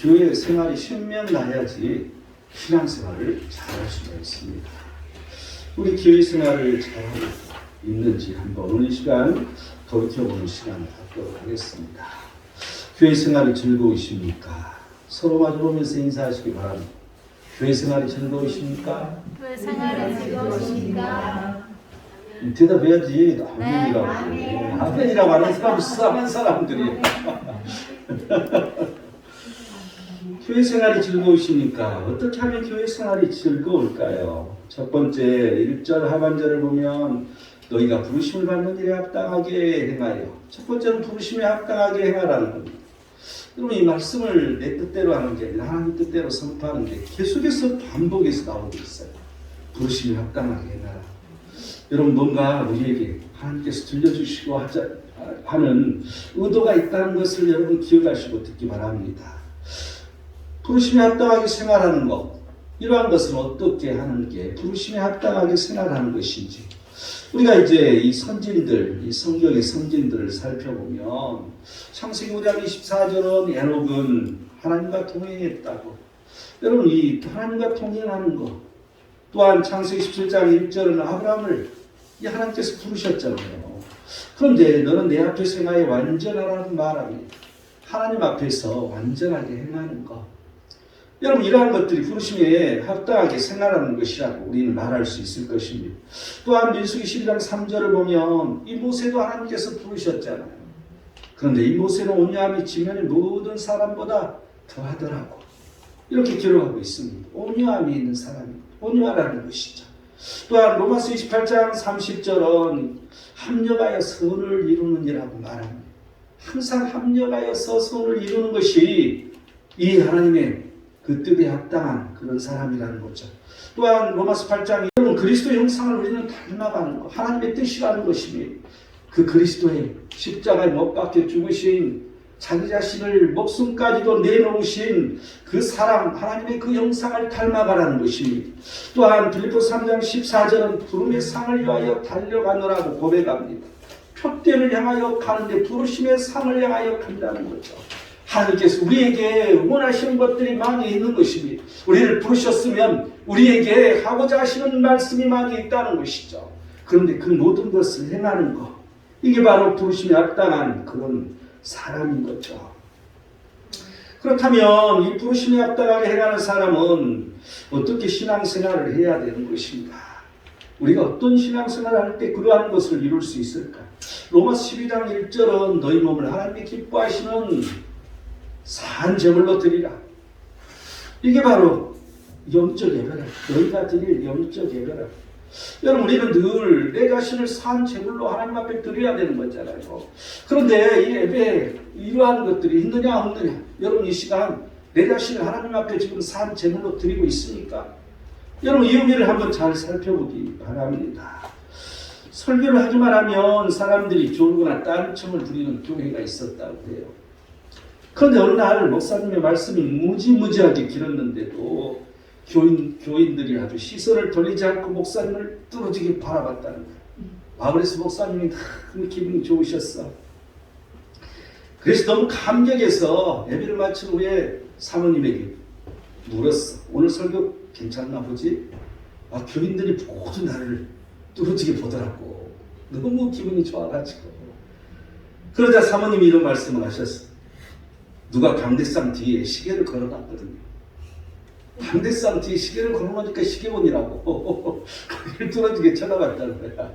교회 생활이 신명나야지 신앙생활을 잘할 수가 있습니다. 우리 교회 생활을 잘하고 있는지 한번 오늘 시간 돌이켜보는 시간을 갖도록 하겠습니다. 교회 생활이 즐거우십니까? 서로 마주보면서 인사하시기 바랍니다. 교회 생활이 즐거우십니까? 교회 생활이 즐거우십니까? 대답해야지. 아멘이라고. 아멘이라고 하는 사람 수상한 사람들이에요. 교회 생활이 즐거우십니까? 어떻게 하면 교회 생활이 즐거울까요? 첫 번째 1절 하반절을 보면 너희가 부르심을 받는 일에 합당하게 행하여. 첫 번째는 부르심에 합당하게 행하라는 겁니다. 여러분 이 말씀을 내 뜻대로 하는 게 아니라 하나님 뜻대로 선포하는 게 계속해서 반복해서 나오고 있어요. 부르심에 합당하게 행하라. 여러분 뭔가 우리에게 하나님께서 들려주시고 하는 의도가 있다는 것을 여러분 기억하시고 듣기 바랍니다. 부르심에 합당하게 생활하는 것, 이러한 것은 어떻게 하는 게 부르심에 합당하게 생활하는 것인지 우리가 이제 이 선진들, 이 성경의 선진들을 살펴보면 창세기 5장 24절은 에녹은 하나님과 동행했다고. 여러분 이 하나님과 동행하는 것, 또한 창세기 17장 1절은 아브라함을 이 하나님께서 부르셨잖아요. 그런데 너는 내 앞에서 행하여 완전하라는 말합니다. 하나님 앞에서 완전하게 행하는 것. 여러분 이러한 것들이 부르심에 합당하게 생활하는 것이라고 우리는 말할 수 있을 것입니다. 또한 민수기 12장 3절을 보면 이 모세도 하나님께서 부르셨잖아요. 그런데 이 모세는 온유함이 지면의 모든 사람보다 더하더라고. 이렇게 기록하고 있습니다. 온유함이 있는 사람이 온유하라는 것이죠. 또한 로마서 28장 30절은 합력하여 선을 이루느니라고 말합니다. 항상 합력하여서 선을 이루는 것이 이 하나님의 그 뜻에 합당한 그런 사람이라는 거죠. 또한 로마서 8장 여러분 그리스도 형상을 우리는 닮아가는 것, 하나님의 뜻이라는 것입니다. 그 그리스도의 십자가에 못 박혀 죽으신 자기 자신을 목숨까지도 내놓으신 그 사랑, 하나님의 그 형상을 닮아가라는 것입니다. 또한 빌립보서 3장 14절은 부름의 상을 위하여 달려가노라고 고백합니다. 표대를 향하여 가는데 부르심의 상을 향하여 간다는 거죠. 하나님께서 우리에게 원하시는 것들이 많이 있는 것입니다. 우리를 부르셨으면 우리에게 하고자 하시는 말씀이 많이 있다는 것이죠. 그런데 그 모든 것을 행하는 것, 이게 바로 부르심에 합당한 그런 사람인 거죠. 그렇다면 이 부르심에 합당하게 행하는 사람은 어떻게 신앙생활을 해야 되는 것인가? 우리가 어떤 신앙생활을 할 때 그러한 것을 이룰 수 있을까? 로마서 12장 1절은 너희 몸을 하나님이 기뻐하시는 산 제물로 드리라. 이게 바로 영적 예배라. 너희가 드릴 영적 예배라. 여러분 우리는 늘 내 자신을 산 제물로 하나님 앞에 드려야 되는 거잖아요. 그런데 이 예배에 이러한 것들이 있느냐 없느냐. 여러분 이 시간 내 자신을 하나님 앞에 지금 산 제물로 드리고 있습니까? 여러분 이 의미를 한번 잘 살펴보기 바랍니다. 설교를 하기만 하면 사람들이 졸거나 딴청을 부리는 교회가 있었다고 해요. 그런데 어느 날 목사님의 말씀이 무지무지하게 길었는데도 교인들이 아주 시선을 돌리지 않고 목사님을 뚫어지게 바라봤다는 거예요. 그래서 목사님이 너무 기분이 좋으셨어. 그래서 너무 감격해서 예배를 마친 후에 사모님에게 물었어. 오늘 설교 괜찮나 보지? 교인들이 모두 나를 뚫어지게 보더라고. 너무 기분이 좋아가지고. 그러자 사모님이 이런 말씀을 하셨어. 누가 강대상 뒤에 시계를 걸어놨거든요. 강대상 뒤에 시계를 걸어놓으니까 시계원이라고. 거기를 뚫어지게 쳐다봤다는 거야.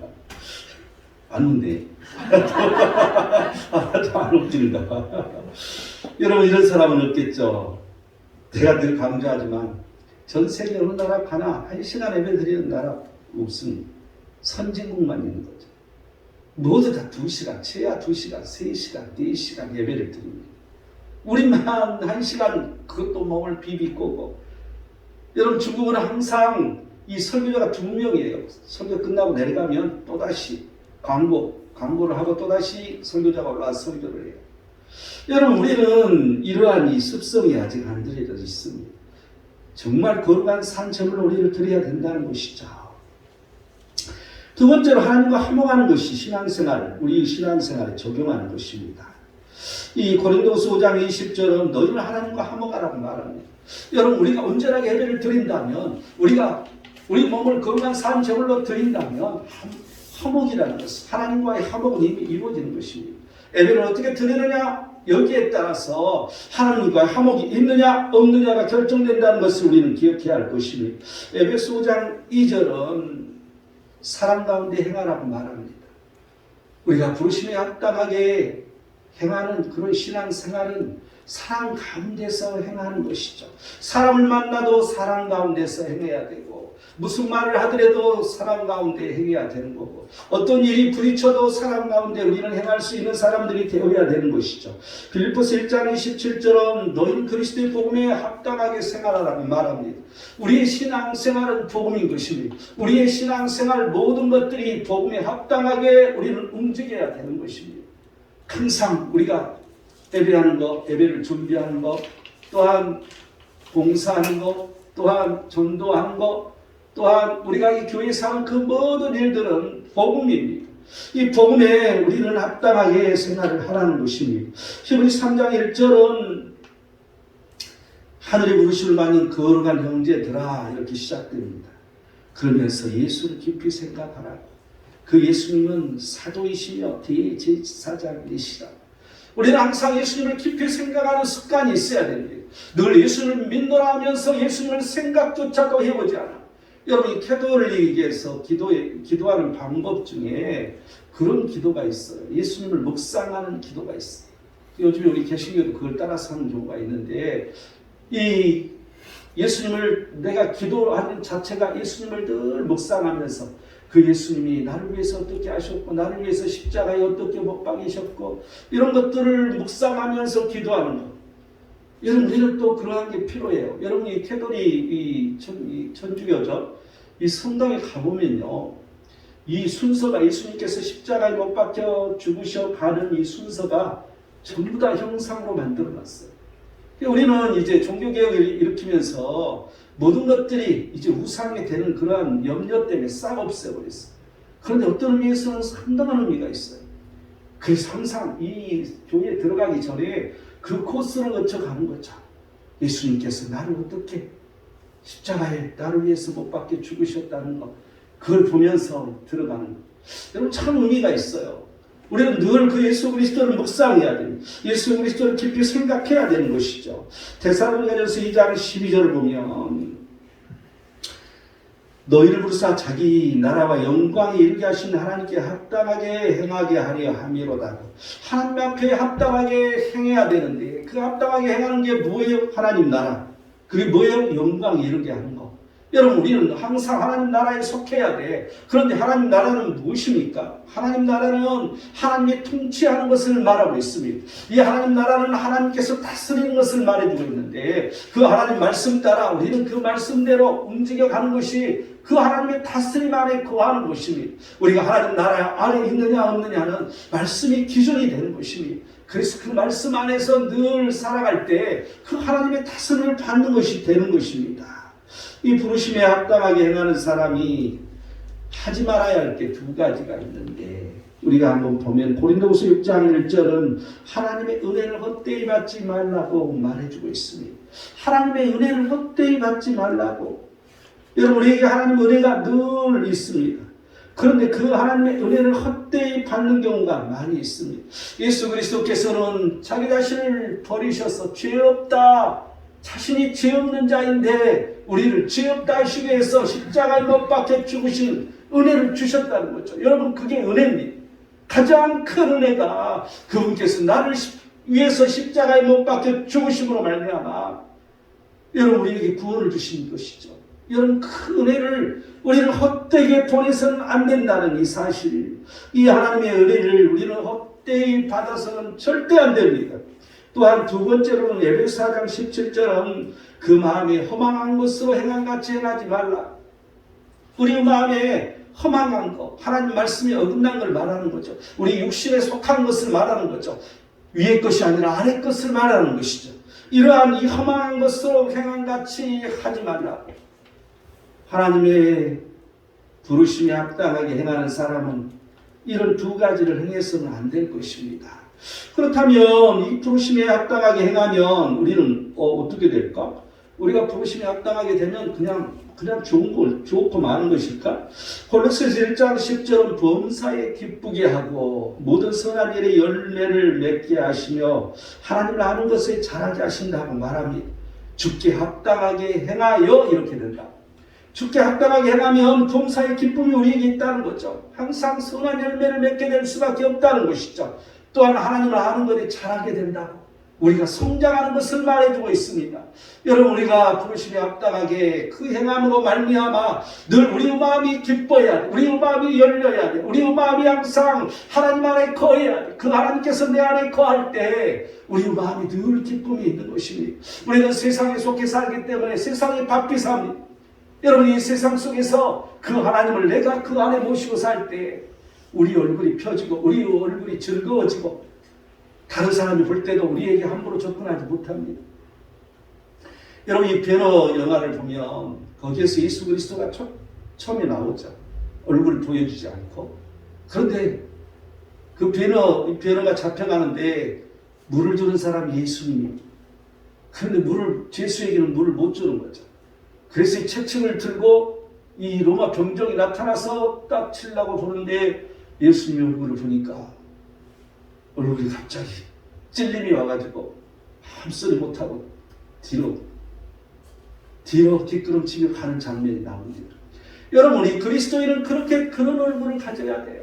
안 웃네. 안 웃긴다. 여러분 이런 사람은 없겠죠. 내가 늘 강조하지만 전 세계 어느 나라 가나 1시간 예배 드리는 나라 없습니다. 선진국만 있는 거죠. 모두 다 2시간, 최하 2시간, 3시간, 4시간 예배를 드립니다. 우리만 1시간 그것도 몸을 비비꼬고. 여러분 중국은 항상 이 설교자가 2명이에요. 설교 끝나고 내려가면 또다시 광고를 하고 또다시 설교자가 올라와서 설교를 해요. 여러분 우리는 이러한 이 습성이 아직 안 들여져 있습니다. 정말 거룩한 산처물로 우리를 드려야 된다는 것이죠. 두 번째로 하나님과 화목하는 것이 신앙생활, 우리 신앙생활에 적용하는 것입니다. 이 고린도후서 5장 20절은 너희는 하나님과 화목하라고 말합니다. 여러분, 우리가 온전하게 예배를 드린다면, 우리 몸을 건강한 산 제물로 드린다면 화목이라는 것은, 하나님과의 화목은 이미 이루어지는 것입니다. 예배를 어떻게 드리느냐, 여기에 따라서 하나님과의 화목이 있느냐 없느냐가 결정된다는 것을 우리는 기억해야 할 것입니다. 에베소 5장 2절은 사랑 가운데 행하라고 말합니다. 우리가 부르심에 합당하게 행하는 그런 신앙생활은 사랑 가운데서 행하는 것이죠. 사람을 만나도 사랑 가운데서 행해야 되고, 무슨 말을 하더라도 사랑 가운데 행해야 되는 거고, 어떤 일이 부딪혀도 사랑 가운데 우리는 행할 수 있는 사람들이 되어야 되는 것이죠. 빌립보서 1장 27절은 너희는 그리스도의 복음에 합당하게 생활하라고 말합니다. 우리의 신앙생활은 복음인 것입니다. 우리의 신앙생활 모든 것들이 복음에 합당하게 우리는 움직여야 되는 것입니다. 항상 우리가 예배하는 것, 예배를 준비하는 것, 또한 봉사하는 것, 또한 전도하는 것, 또한 우리가 이 교회에서 하는 그 모든 일들은 복음입니다. 이 복음에 우리는 합당하게 생활을 하라는 것입니다. 히브리서 3장 1절은 하늘의 부르심을 받는 거룩한 형제들아, 이렇게 시작됩니다. 그러면서 예수를 깊이 생각하라고. 그 예수님은 사도이시며 대제사장이시라. 우리는 항상 예수님을 깊이 생각하는 습관이 있어야 됩니다. 늘 예수님을 믿노라 하면서 예수님을 생각조차도 해보지 않아. 여러분, 캐톨릭에서 기도하는 방법 중에 그런 기도가 있어요. 예수님을 묵상하는 기도가 있어요. 요즘에 우리 개신교도 그걸 따라서 하는 경우가 있는데, 이 예수님을 내가 기도하는 자체가 예수님을 늘 묵상하면서 그 예수님이 나를 위해서 어떻게 하셨고, 나를 위해서 십자가에 어떻게 못 박이셨고, 이런 것들을 묵상하면서 기도하는 것. 여러분, 우리는 또 그러한 게 필요해요. 여러분, 이 캐톨릭, 천주교죠. 이 성당에 가보면요, 이 순서가 예수님께서 십자가에 못 박혀 죽으셔 가는 이 순서가 전부 다 형상으로 만들어놨어요. 우리는 이제 종교개혁을 일으키면서 모든 것들이 이제 우상이 되는 그러한 염려 때문에 싹 없애버렸어요. 그런데 어떤 의미에서는 상당한 의미가 있어요. 그래서 항상 이 교회에 들어가기 전에 그 코스를 거쳐가는 거죠. 예수님께서 나를 어떻게 십자가에 나를 위해서 못 박혀 죽으셨다는 것, 그걸 보면서 들어가는 것. 여러분, 참 의미가 있어요. 우리는 늘 그 예수 그리스도를 묵상해야 됩니다. 예수 그리스도를 깊이 생각해야 되는 것이죠. 데살로니가전서 2장 12절을 보면 너희를 부르사 자기 나라와 영광에 이르게 하신 하나님께 합당하게 행하게 하려 함이로다. 하나님 앞에 합당하게 행해야 되는데, 그 합당하게 행하는 게 뭐예요? 하나님 나라. 그게 뭐예요? 영광에 이르게 하는 거. 여러분, 우리는 항상 하나님 나라에 속해야 돼. 그런데 하나님 나라는 무엇입니까? 하나님 나라는 하나님이 통치하는 것을 말하고 있습니다. 이 하나님 나라는 하나님께서 다스리는 것을 말해주고 있는데, 그 하나님 말씀 따라 우리는 그 말씀대로 움직여가는 것이 그 하나님의 다스림 안에 거하는 것입니다. 우리가 하나님 나라 안에 있느냐 없느냐는 말씀이 기준이 되는 것입니다. 그래서 그 말씀 안에서 늘 살아갈 때 그 하나님의 다스림을 받는 것이 되는 것입니다. 이 부르심에 합당하게 행하는 사람이 하지 말아야 할 게 두 가지가 있는데, 우리가 한번 보면 고린도후서 6장 1절은 하나님의 은혜를 헛되이 받지 말라고 말해주고 있습니다. 하나님의 은혜를 헛되이 받지 말라고. 여러분, 우리에게 하나님의 은혜가 늘 있습니다. 그런데 그 하나님의 은혜를 헛되이 받는 경우가 많이 있습니다. 예수 그리스도께서는 자기 자신을 버리셔서 죄 없다, 자신이 죄 없는 자인데 우리를 죄 없다 하시기 위해서 십자가에 못 박혀 죽으신 은혜를 주셨다는 거죠. 여러분, 그게 은혜입니다. 가장 큰 은혜가 그분께서 나를 위해서 십자가에 못 박혀 죽으심으로 말미암아 여러분 우리에게 구원을 주신 것이죠. 여러분, 그 은혜를 우리는 헛되게 보내서는 안 된다는 이 사실, 이 하나님의 은혜를 우리는 헛되이 받아서는 절대 안 됩니다. 또한 두 번째로는 에베소 4장 17절은 그 마음에 허망한 것으로 행한 같이 행하지 말라. 우리 마음에 허망한 것, 하나님 말씀이 어긋난 걸 말하는 거죠. 우리 육신에 속한 것을 말하는 거죠. 위의 것이 아니라 아래 것을 말하는 것이죠. 이러한 이 허망한 것으로 행한 같이 하지 말라고. 하나님의 부르심에 합당하게 행하는 사람은 이런 두 가지를 행해서는 안 될 것입니다. 그렇다면 이 부르심에 합당하게 행하면 우리는 어떻게 될까? 우리가 부르심에 합당하게 되면 그냥 좋고 많은 것일까? 골로새서 1장 10절은 범사에 기쁘게 하고 모든 선한 일에 열매를 맺게 하시며 하나님을 아는 것에 잘하게 하신다고 말합니다. 주께 합당하게 행하여 이렇게 된다. 주께 합당하게 행하면 범사의 기쁨이 우리에게 있다는 거죠. 항상 선한 열매를 맺게 될 수밖에 없다는 것이죠. 또한 하나님을 아는 것에 잘하게 된다고 우리가 성장하는 것을 말해주고 있습니다. 여러분, 우리가 부르심에 합당하게 그 행함으로 말미암아 늘 우리의 마음이 기뻐해야 돼. 우리의 마음이 열려야 돼. 우리의 마음이 항상 하나님 안에 거해야 돼. 그 하나님께서 내 안에 거할 때 우리의 마음이 늘 기쁨이 있는 것입니다. 우리는 세상에 속해 살기 때문에 세상이 바삐 삽니다. 여러분, 이 세상 속에서 그 하나님을 내가 그 안에 모시고 살 때 우리 얼굴이 펴지고 우리 얼굴이 즐거워지고 다른 사람이 볼 때도 우리에게 함부로 접근하지 못합니다. 여러분, 이 배너 영화를 보면 거기에서 예수 그리스도가 처음에 나오죠. 얼굴을 보여주지 않고. 그런데 그 배너가 잡혀가는데 물을 주는 사람이 예수님입니다. 그런데 예수에게는 물을 못 주는 거죠. 그래서 이 채찍을 들고 이 로마 병정이 나타나서 딱 치려고 보는데 예수님의 얼굴을 보니까 얼굴이 갑자기 찔림이 와가지고 아무소리 못하고 뒤로 뒷걸음치며 가는 장면이 나옵니다. 여러분, 이 그리스도인은 그런 얼굴을 가져야 돼요.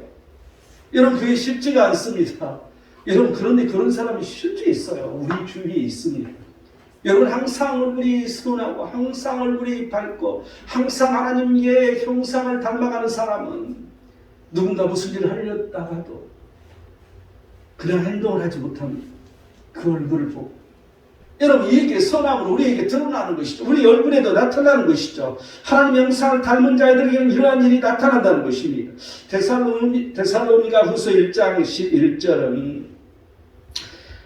여러분, 그게 쉽지가 않습니다. 여러분, 그런데 그런 사람이 실제 있어요. 우리 주위에 있습니다. 여러분, 항상 얼굴이 선하고 항상 얼굴이 밝고 항상 하나님의 형상을 닮아가는 사람은 누군가 무슨 일을 하려다가도 그냥 행동을 하지 못합니다. 그 얼굴을 보고. 여러분, 이게 선함은 우리에게 드러나는 것이죠. 우리 얼굴에도 나타나는 것이죠. 하나님의 형상을 닮은 자들에게는 이러한 일이 나타난다는 것입니다. 데살로니가 후서 1장 11절은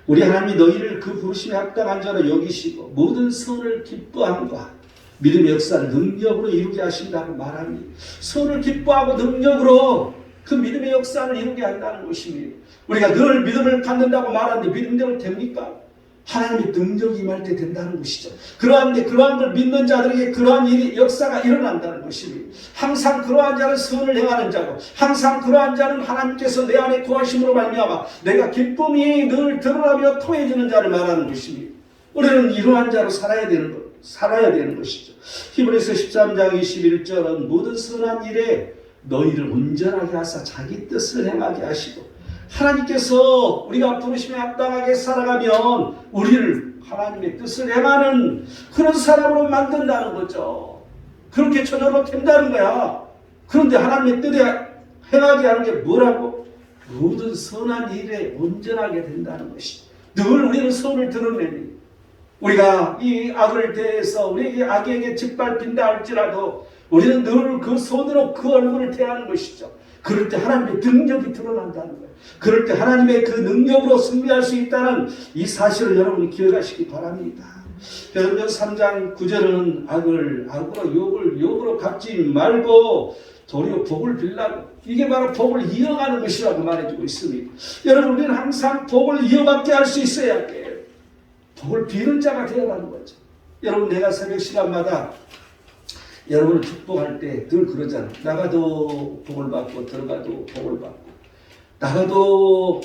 우리 하나님이 너희를 그 부르심에 합당한 자로 여기시고 모든 선을 기뻐함과 믿음의 역사를 능력으로 이루게 하신다고 말합니다. 선을 기뻐하고 능력으로 그 믿음의 역사를 이루게 한다는 것입니다. 우리가 늘 믿음을 갖는다고 말하는데 믿음대로 됩니까? 하나님의 능력이 임할 때 된다는 것이죠. 그러한 걸 믿는 자들에게 그러한 역사가 일어난다는 것입니다. 항상 그러한 자는 선을 행하는 자고 항상 그러한 자는 하나님께서 내 안에 거하심으로 말미암아 내가 기쁨이 늘 드러나며 통해지는 자를 말하는 것입니다. 우리는 이러한 자로 살아야 되는 것이죠. 히브리서 13장 21절은 모든 선한 일에 너희를 온전하게 하사 자기 뜻을 행하게 하시고 하나님께서 우리가 부르심에 합당하게 살아가면 우리를 하나님의 뜻을 행하는 그런 사람으로 만든다는 거죠. 그렇게 처녀로 된다는 거야. 그런데 하나님의 뜻에 행하게 하는 게 뭐라고? 모든 선한 일에 온전하게 된다는 것이죠. 늘 우리는 선을 드러냅니다. 우리가 이 악을 대해서 우리에게 악에게 짓밟힌다 할지라도 우리는 늘 그 손으로 그 얼굴을 대하는 것이죠. 그럴 때 하나님의 능력이 드러난다는 거예요. 그럴 때 하나님의 그 능력으로 승리할 수 있다는 이 사실을 여러분이 기억하시기 바랍니다. 베드로전 3장 9절은 악으로 욕으로 갚지 말고 도리어 복을 빌라고, 이게 바로 복을 이어가는 것이라고 말해주고 있습니다. 여러분, 우리는 항상 복을 이어받게 할 수 있어야 돼요. 복을 비는 자가 되어가는 거죠. 여러분, 내가 새벽 시간마다 여러분을 축복할 때 늘 그러잖아요. 나가도 복을 받고 들어가도 복을 받고, 나가도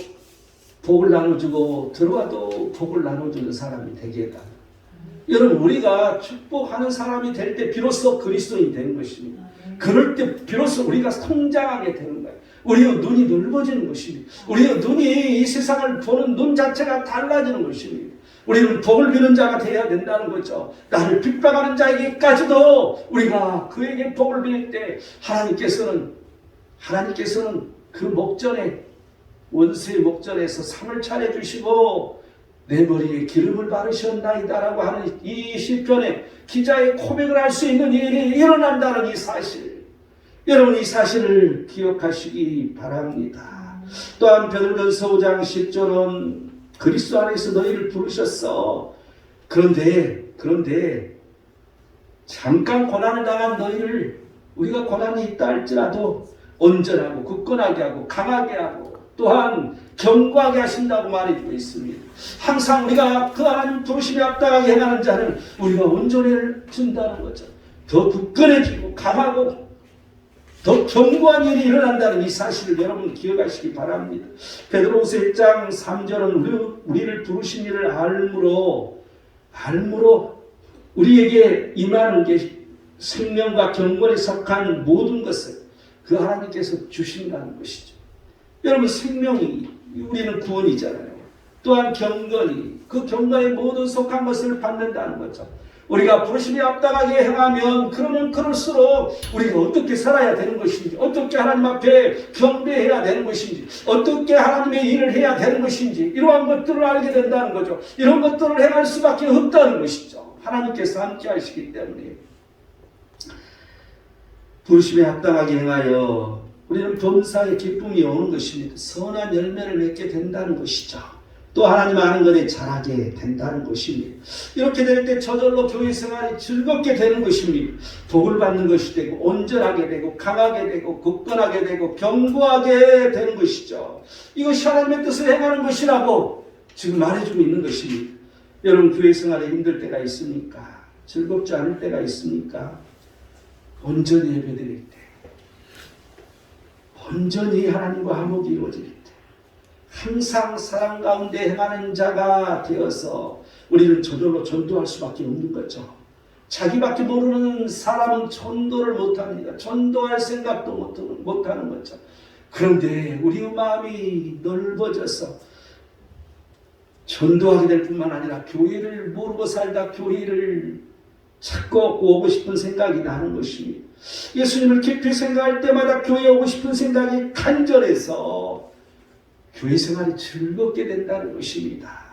복을 나눠주고 들어가도 복을 나눠주는 사람이 되게 해달라. 여러분, 우리가 축복하는 사람이 될 때 비로소 그리스도인이 되는 것입니다. 그럴 때 비로소 우리가 성장하게 되는 거예요. 우리의 눈이 넓어지는 것입니다. 우리의 눈이 이 세상을 보는 눈 자체가 달라지는 것입니다. 우리는 복을 비는 자가 되어야 된다는 거죠. 나를 핍박하는 자에게까지도 우리가 그에게 복을 빌 때 하나님께서는 그 목전에, 원수의 목전에서 상을 차려주시고 내 머리에 기름을 바르셨나이다라고 하는 이 시편에 기자의 고백을 할 수 있는 일이 일어난다는 이 사실, 여러분, 이 사실을 기억하시기 바랍니다. 또한 베드로전서 5장 10절은 그리스도 안에서 너희를 부르셨어. 그런데 잠깐 고난을 당한 너희를 우리가 고난이 있다 할지라도 온전하고 굳건하게 하고 강하게 하고 또한 견고하게 하신다고 말해주고 있습니다. 항상 우리가 그 하나님 부르심에 합당하게 행하는 자는 우리가 온전히를 준다는 거죠. 더 굳건해지고 강하고 더 견고한 일이 일어난다는 이 사실을 여러분 기억하시기 바랍니다. 베드로후서 1장 3절은 우리를 부르신 일을 알므로 우리에게 임하는 게 생명과 경건에 속한 모든 것을 그 하나님께서 주신다는 것이죠. 여러분 생명이 우리는 구원이잖아요. 또한 경건이 그 경건에 모든 속한 것을 받는다는 거죠. 우리가 부르심에 합당하게 행하면 그러면 그럴수록 우리가 어떻게 살아야 되는 것인지, 어떻게 하나님 앞에 경배해야 되는 것인지, 어떻게 하나님의 일을 해야 되는 것인지 이러한 것들을 알게 된다는 거죠. 이런 것들을 행할 수밖에 없다는 것이죠. 하나님께서 함께 하시기 때문에 부르심에 합당하게 행하여 우리는 범사의 기쁨이 오는 것입니다. 선한 열매를 맺게 된다는 것이죠. 또 하나님 아는 것에 잘하게 된다는 것입니다. 이렇게 될 때 저절로 교회 생활이 즐겁게 되는 것입니다. 복을 받는 것이 되고 온전하게 되고 강하게 되고 굳건하게 되고 견고하게 되는 것이죠. 이것이 하나님의 뜻을 행하는 것이라고 지금 말해주고 있는 것입니다. 여러분 교회 생활에 힘들 때가 있습니까? 즐겁지 않을 때가 있습니까? 온전히 예배드릴 때, 온전히 하나님과 화목이 이루어질 때, 항상 사랑 가운데 행하는 자가 되어서 우리는 저절로 전도할 수밖에 없는 거죠. 자기밖에 모르는 사람은 전도를 못합니다. 전도할 생각도 못하는 거죠. 그런데 우리의 마음이 넓어져서 전도하게 될 뿐만 아니라 교회를 모르고 살다 교회를 찾고 오고 싶은 생각이 나는 것입니다. 예수님을 깊이 생각할 때마다 교회에 오고 싶은 생각이 간절해서 교회 생활이 즐겁게 된다는 것입니다.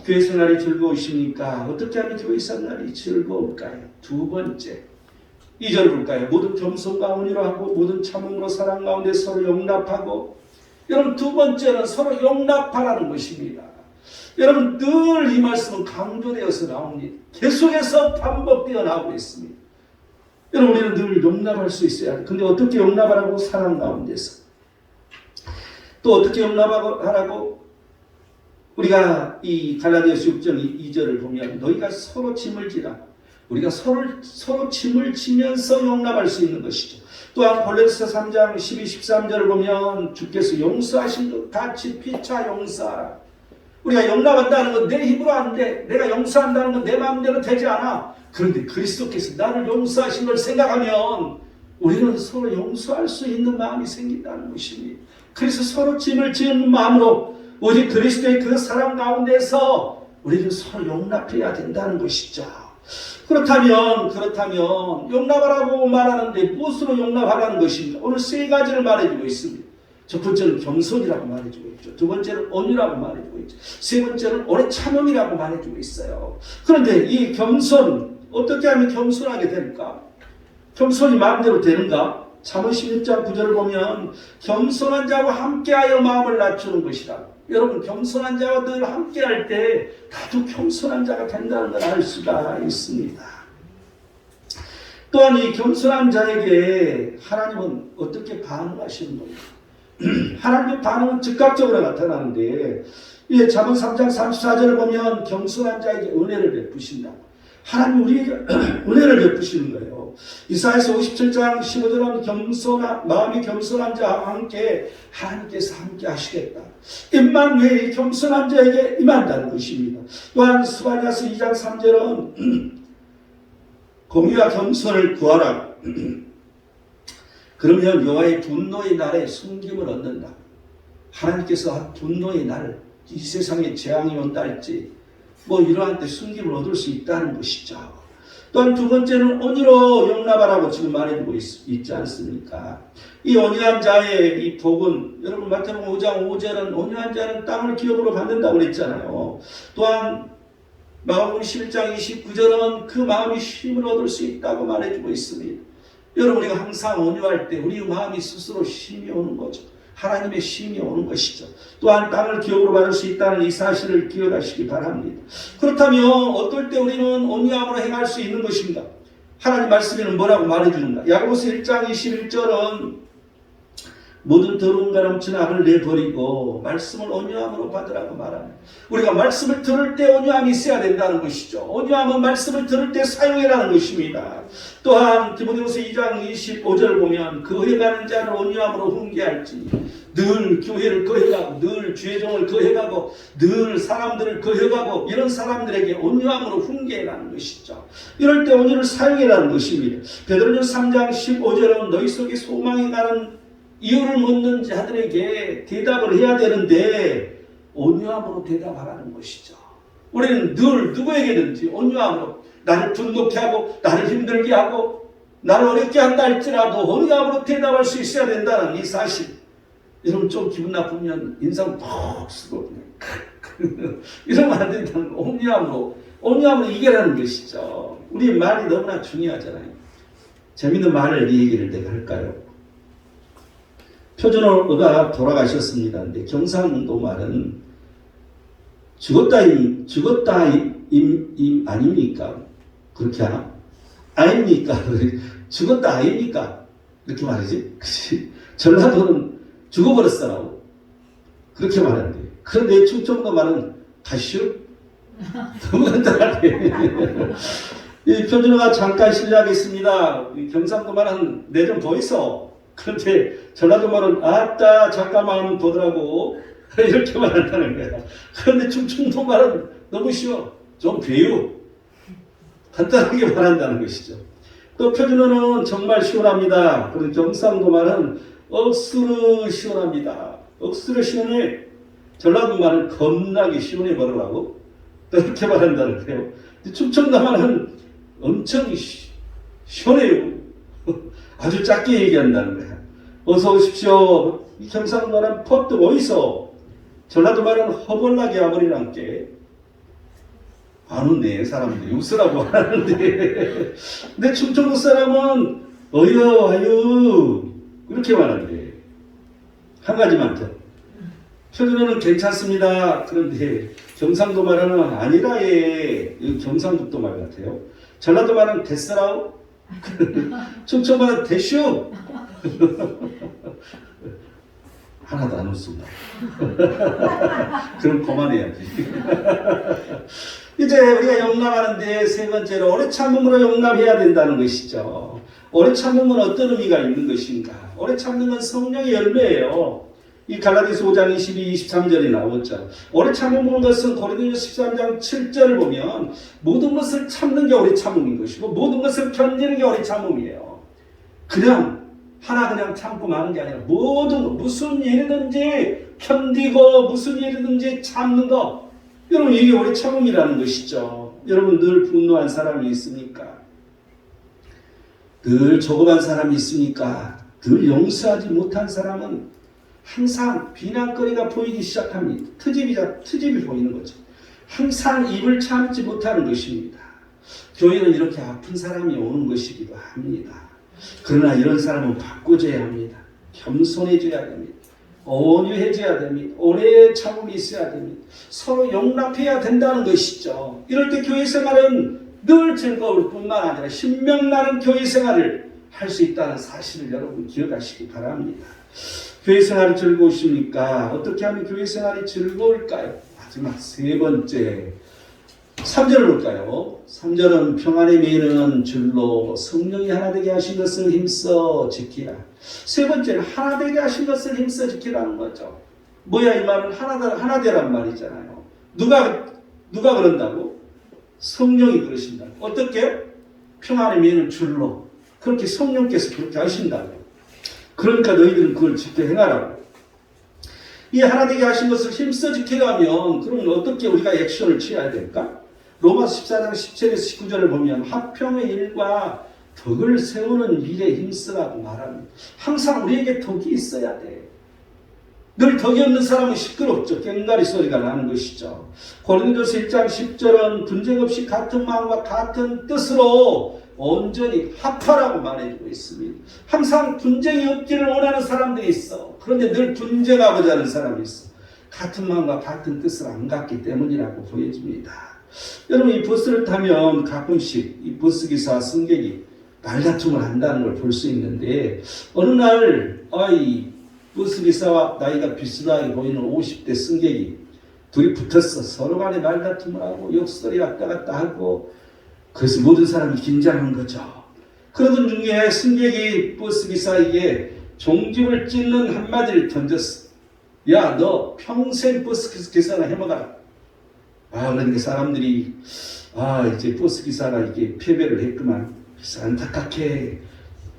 교회 생활이 즐거우십니까? 어떻게 하면 교회 생활이 즐거울까요? 두 번째, 2절 볼까요? 모든 겸손과 온유로 하고 모든 참음으로 사랑 가운데 서로 용납하고. 여러분 두 번째는 서로 용납하라는 것입니다. 여러분 늘 이 말씀은 강조되어서 나옵니다. 계속해서 반복되어 나오고 있습니다. 여러분 우리는 늘 용납할 수 있어야 합니다. 근데 어떻게 용납하라고? 사랑 가운데서. 또 어떻게 용납하라고? 우리가 이 갈라디아서 6장 2절을 보면 너희가 서로 짐을 지라. 우리가 서로 짐을 지면서 용납할 수 있는 것이죠. 또한 골로새 3장 12, 13절을 보면 주께서 용서하신 것 같이 피차 용서하라. 우리가 용납한다는 건 내 힘으로 안 돼. 내가 용서한다는 건 내 마음대로 되지 않아. 그런데 그리스도께서 나를 용서하신 걸 생각하면 우리는 서로 용서할 수 있는 마음이 생긴다는 것입니다. 그래서 서로 짐을 지는 마음으로 오직 그리스도의 그 사랑 가운데서 우리는 서로 용납해야 된다는 것이죠. 그렇다면 용납하라고 말하는데 무엇으로 용납하라는 것입니까? 오늘 세 가지를 말해주고 있습니다. 첫 번째는 겸손이라고 말해주고 있죠. 두 번째는 온유라고 말해주고 있죠. 세 번째는 오래 참음이라고 말해주고 있어요. 그런데 이 겸손, 어떻게 하면 겸손하게 될까? 겸손이 마음대로 되는가? 잠언 16장 9절을 보면 겸손한 자와 함께하여 마음을 낮추는 것이라. 여러분 겸손한 자와 늘 함께할 때 나도 겸손한 자가 된다는 걸 알 수가 있습니다. 또한 이 겸손한 자에게 하나님은 어떻게 반응하시는 겁니까? 하나님의 반응은 즉각적으로 나타나는데 잠언 3장 34절을 보면 겸손한 자에게 은혜를 베푸신다. 하나님 우리에게 은혜를 베푸시는 거예요. 이사야서 57장 15절은 마음이 겸손한 자와 함께 하나님께서 함께 하시겠다. 임마누엘이 겸손한 자에게 임한다는 것입니다. 또한 스바냐서 2장 3절은 공의와 겸손을 구하라. 그러면 여호와의 분노의 날에 숨김을 얻는다. 하나님께서 분노의 날, 이 세상에 재앙이 온다 할지 이러한 때 숨김을 얻을 수 있다는 것이죠. 또한 두 번째는 온유로 용납하라고 지금 말해주고 있지 않습니까? 이 온유한 자의 이 복은 여러분 마태복음 5장 5절은 온유한 자는 땅을 기업으로 받는다고 그랬잖아요. 또한 마가복음 11장 29절은 그 마음이 쉼을 얻을 수 있다고 말해주고 있습니다. 여러분 우리가 항상 온유할 때 우리 마음이 스스로 쉼이 오는 거죠. 하나님의 쉼이 오는 것이죠. 또한 땅을 기업으로 받을 수 있다는 이 사실을 기억하시기 바랍니다. 그렇다면 어떨 때 우리는 온유함으로 행할 수 있는 것인가? 하나님 말씀에는 뭐라고 말해주는가? 야고보서 1장 21절은 모든 더러움과 넘치는 악을 내버리고 말씀을 온유함으로 받으라고 말합니다. 우리가 말씀을 들을 때 온유함이 있어야 된다는 것이죠. 온유함은 말씀을 들을 때 사용이라는 것입니다. 또한 디모데후서 2장 25절 보면 거해가는 자를 온유함으로 훈계할지, 늘 교회를 거해가고 늘 죄종을 거해가고 늘 사람들을 거해가고 이런 사람들에게 온유함으로 훈계라는 것이죠. 이럴 때 온유를 사용이라는 것입니다. 베드로전서 3장 15절은 너희 속에 소망이 가는 이유를 묻는 자들에게 대답을 해야 되는데 온유함으로 대답하라는 것이죠. 우리는 늘 누구에게든지 온유함으로 나를 분노케 하고 나를 힘들게 하고 나를 어렵게 한다 할지라도 온유함으로 대답할 수 있어야 된다는 이 사실. 여러분 좀 기분 나쁘면 인상 푹 쓰고 이러면 안 된다는 온유함으로 이겨라는 것이죠. 우리 말이 너무나 중요하잖아요. 재밌는 말을 이 얘기를 내가 할까요? 표준어가 돌아가셨습니다. 근데 경상도 말은 죽었다 아닙니까? 그렇게 하나? 아닙니까? 죽었다 아닙니까? 이렇게 말하지? 그치? 전라도는 죽어버렸어라고 그렇게 말하는데, 그런데 충청도 말은 가시오? 너무 간단하게. 이 표준어가 잠깐 실례하겠습니다. 경상도 말은 내 좀 보이소. 그런데 전라도 말은 아따 잠깐만 보더라고 이렇게 말한다는 거야. 그런데 충청도 말은 너무 쉬워. 좀 배우. 간단하게 말한다는 것이죠. 또 표준어는 정말 시원합니다. 그리고 경상도 말은 억수로 시원합니다. 억수로 시원해. 전라도 말은 겁나게 시원해 버리라고 또 이렇게 말한다는 거예요. 충청도 말은 엄청 시원해요. 아주 작게 얘기한다는 거야. 어서 오십시오. 이 경상도 말은 퍽도 어디서? 전라도 말은 허벌나게 와버리란 게. 안 웃네, 사람들이. 웃으라고 하는데. 근데 충청도 사람은 어여, 아유. 이렇게 말하는데. 한 가지만 더. 표준어는 괜찮습니다. 그런데 경상도 말은 아니라 예. 경상북도 말 같아요. 전라도 말은 됐으라우. 충청도 말은 대쇼. 하나도 안 웃습니다. 그럼 그만해야지. 이제 우리가 용납하는데 세 번째로 오래 참음으로 용납해야 된다는 것이죠. 오래 참음은 어떤 의미가 있는 것인가? 오래 참는 건 성령의 열매예요. 이 갈라디아서 5장 22, 23절에 나오죠. 오래 참음은 것은 고린도전서 13장 7절을 보면 모든 것을 참는 게 오래 참음인 것이고 모든 것을 견디는 게 오래 참음이에요. 그냥 참고 마는 게 아니라 모든 것, 무슨 일이든지 견디고 무슨 일이든지 참는 것. 여러분 이게 오래 참음이라는 것이죠. 여러분 늘 분노한 사람이 있습니까? 늘 조급한 사람이 있습니까? 늘 용서하지 못한 사람은 항상 비난거리가 보이기 시작합니다. 트집이 보이는 거죠. 항상 입을 참지 못하는 것입니다. 교회는 이렇게 아픈 사람이 오는 것이기도 합니다. 그러나 이런 사람은 바꿔줘야 합니다. 겸손해져야 됩니다. 온유해져야 됩니다. 오래 참음이 있어야 됩니다. 서로 용납해야 된다는 것이죠. 이럴 때 교회 생활은 늘 즐거울 뿐만 아니라 신명나는 교회 생활을 할 수 있다는 사실을 여러분 기억하시기 바랍니다. 교회 생활이 즐거우십니까? 어떻게 하면 교회 생활이 즐거울까요? 마지막 세 번째 3절을 볼까요? 3절은 평안의 매이는 줄로 성령이 하나 되게 하신 것을 힘써 지키라. 세 번째는 하나 되게 하신 것을 힘써 지키라는 거죠. 뭐야 이 말은 하나 되란 말이잖아요. 누가 그런다고? 성령이 그러신다. 어떻게? 평안의 매이는 줄로. 그렇게 성령께서 그렇게 하신다고. 그러니까 너희들은 그걸 지켜 행하라고. 이 하나 되게 하신 것을 힘써 지키려면 그러면 어떻게 우리가 액션을 취해야 될까? 로마서 14장 17에서 19절을 보면 화평의 일과 덕을 세우는 일에 힘쓰라고 말합니다. 항상 우리에게 덕이 있어야 돼. 늘 덕이 없는 사람은 시끄럽죠. 꽹과리 소리가 나는 것이죠. 고린도전서 1장 10절은 분쟁 없이 같은 마음과 같은 뜻으로 온전히 합하라고 말해주고 있습니다. 항상 분쟁이 없기를 원하는 사람들이 있어. 그런데 늘 분쟁하고자 하는 사람이 있어. 같은 마음과 같은 뜻을 안 갖기 때문이라고 보여집니다. 여러분 이 버스를 타면 가끔씩 이 버스기사 승객이 말다툼을 한다는 걸 볼 수 있는데 어느 날 버스기사와 나이가 비슷하게 보이는 50대 승객이 둘이 붙었어. 서로 간에 말다툼을 하고 욕설이 왔다 갔다 하고, 그래서 모든 사람이 긴장한 거죠. 그러던 중에 승객이 버스기사에게 종집을 찢는 한마디를 던졌어. 야, 너 평생 버스기사나 해먹어라. 그러니까 사람들이 이제 버스기사가 이게 패배를 했구만. 그래서 안타깝게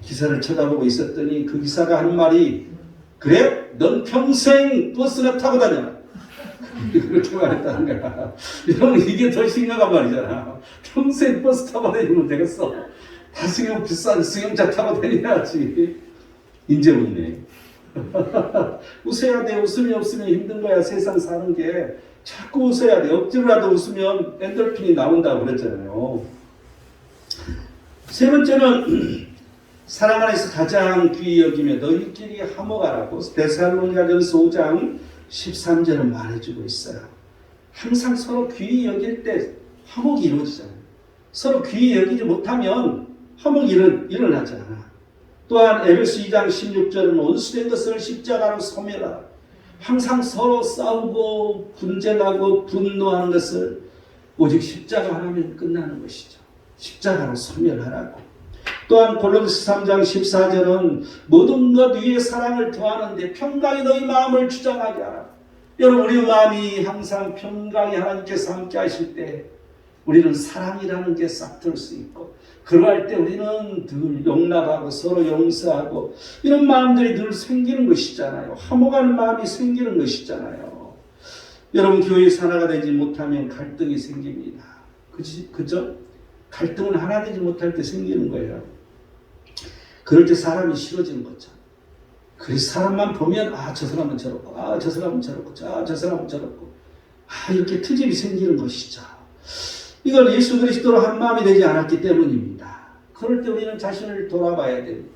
기사를 쳐다보고 있었더니 그 기사가 한 말이, 그래? 넌 평생 버스나 타고 다녀. 그렇게 말했다는 거야. 여러분, 이게 더 심각한 말이잖아. 평생 버스 타고 다니면 되겠어. 다승용 비싼 승용차 타고 다녀야지. 이제 웃네. 웃어야 돼. 웃음이 없으면 힘든 거야. 세상 사는 게. 자꾸 웃어야 돼. 억지로라도 웃으면 엔돌핀이 나온다고 그랬잖아요. 세 번째는 사랑 안에서 가장 귀히 여기며 너희끼리 화목하라고 데살로니가전서 5장 13절은 말해주고 있어요. 항상 서로 귀히 여길 때 화목이 이루어지잖아요. 서로 귀히 여기지 못하면 화목이 일어나지 않아. 또한 에베소 2장 16절은 원수된 것을 십자가로 소멸하라. 항상 서로 싸우고 분쟁하고 분노하는 것을 오직 십자가 하나면 끝나는 것이죠. 십자가로 소멸하라고. 또한 골로새 3장 14절은 모든 것 위에 사랑을 더하는데 평강이 너희 마음을 주장하게 하라. 여러분, 우리 마음이 항상 평강이 하나님께서 함께 하실 때 우리는 사랑이라는 게 싹 틀 수 있고, 그러할 때 우리는 늘 용납하고 서로 용서하고 이런 마음들이 늘 생기는 것이잖아요. 화목한 마음이 생기는 것이잖아요. 여러분, 교회에서 하나가 되지 못하면 갈등이 생깁니다. 그죠? 갈등은 하나 되지 못할 때 생기는 거예요. 그럴 때 사람이 싫어지는 거죠. 그래서 사람만 보면 저 사람은 저렇고 저 사람은 저렇고 저 사람은 저렇고 이렇게 트집이 생기는 것이죠. 이건 예수 그리스도로 한 마음이 되지 않았기 때문입니다. 그럴 때 우리는 자신을 돌아봐야 됩니다.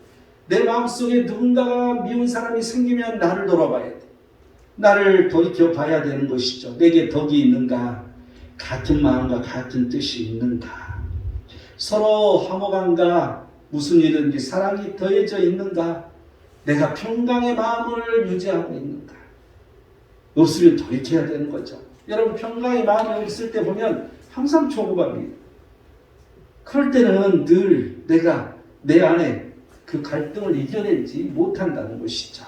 내 마음속에 누군가가 미운 사람이 생기면 나를 돌아봐야 돼. 나를 돌이켜 봐야 되는 것이죠. 내게 덕이 있는가? 같은 마음과 같은 뜻이 있는가? 서로 화목한가? 무슨 일인지 사랑이 더해져 있는가? 내가 평강의 마음을 유지하고 있는가? 없으면 돌이켜야 되는 거죠. 여러분, 평강의 마음이 없을 때 보면 항상 조급합니다. 그럴 때는 늘 내가 내 안에 그 갈등을 이겨내지 못한다는 것이죠.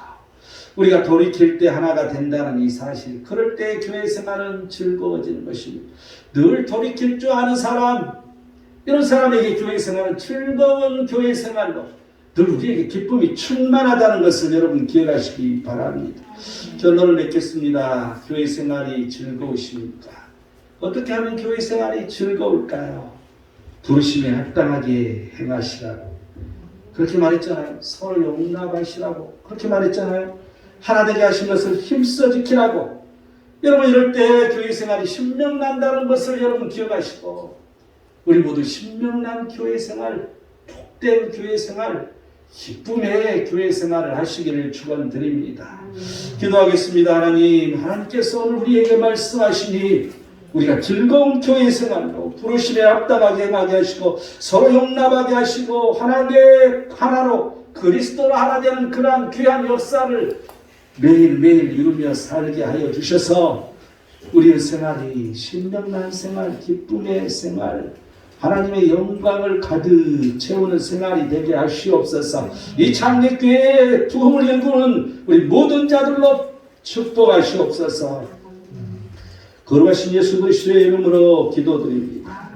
우리가 돌이킬 때 하나가 된다는 이 사실, 그럴 때 교회 생활은 즐거워지는 것입니다. 늘 돌이킬 줄 아는 사람, 이런 사람에게 교회 생활은 즐거운 교회 생활로 늘 우리에게 기쁨이 충만하다는 것을 여러분 기억하시기 바랍니다. 결론을 맺겠습니다. 교회 생활이 즐거우십니까? 어떻게 하면 교회 생활이 즐거울까요? 부르심에 합당하게 행하시라고 그렇게 말했잖아요. 서로 용납하시라고 그렇게 말했잖아요. 하나 되게 하신 것을 힘써 지키라고. 여러분, 이럴 때 교회 생활이 신명난다는 것을 여러분 기억하시고, 우리 모두 신명난 교회 생활, 복된 교회 생활, 기쁨의 교회 생활을 하시기를 축원드립니다. 기도하겠습니다. 하나님께서 오늘 우리에게 말씀하시니 우리가 즐거운 교회 생활로 부르심에 합당하게 행하게 하시고 서로 용납하게 하시고 하나로 그리스도로 하나 되는 그러한 귀한 역사를 매일매일 이루며 살게 하여 주셔서 우리의 생활이 신명난 생활, 기쁨의 생활, 하나님의 영광을 가득 채우는 생활이 되게 하시옵소서. 이 창립교회의 부흥을 일구는 우리 모든 자들로 축복하시옵소서. 거룩하신 예수 그리스도의 이름으로 기도드립니다.